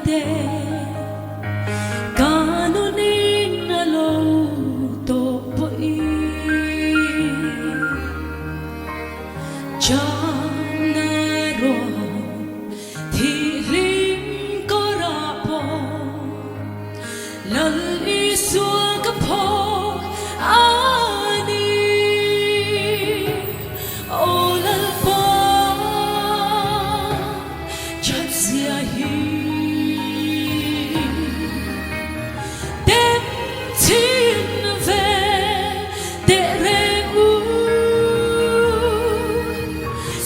de kanunin alo to poi janaro thiling korapo lal isua kapo ani olal po chatsia hi dem tin ve de reu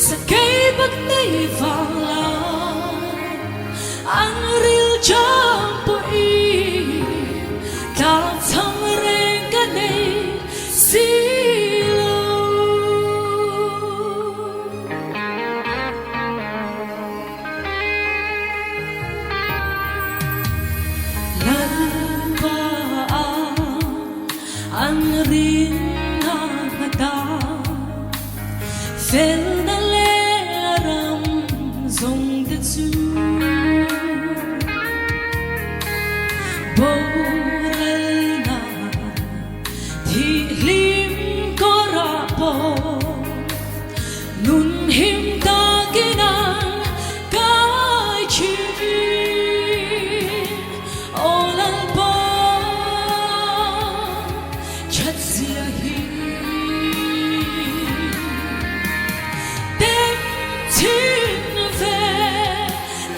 sa kay bag nay vala ang real jampo i ka thang reng ka nay silo lalpa ang rin na mata fel na leram zong de zu boral na thi lim korapo nun him ta kina kai chi olal po chat sia hi dem tin ve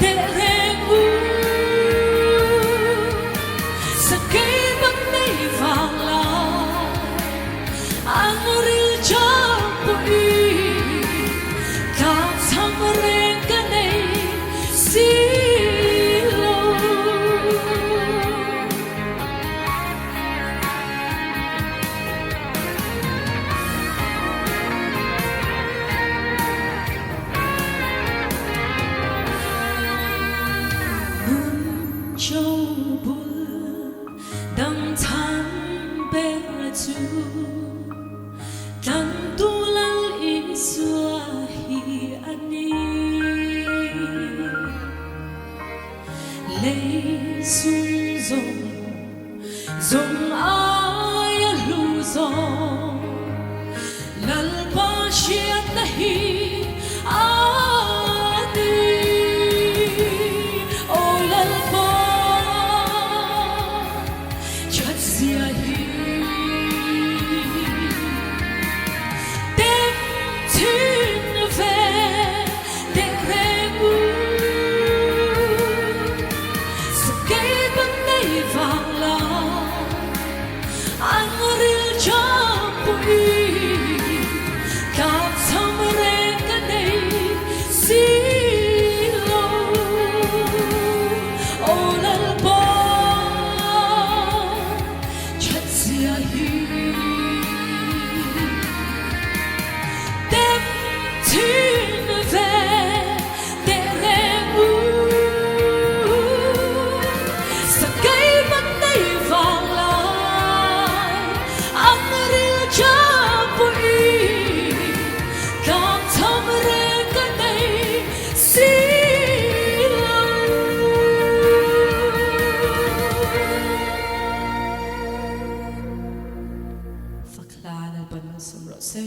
de reu sa kay bag nay vala ang real jampo i ka thang reng ka nay silo nun châu bul dang than per chu tan tu lal isua hi ani lei sung zong zong ai lu zong lal pa shiat nahi ani o lal pa chat sia hi dem tin ve de reu sa kay bag nay vala ang real jampo i ka thang reng ka nay silo olal po chat sia hi dem tin ve de reu sa kay bag nay vala ang real jampo i ka thang reng ka nay silo Fakla na pa ng sumrose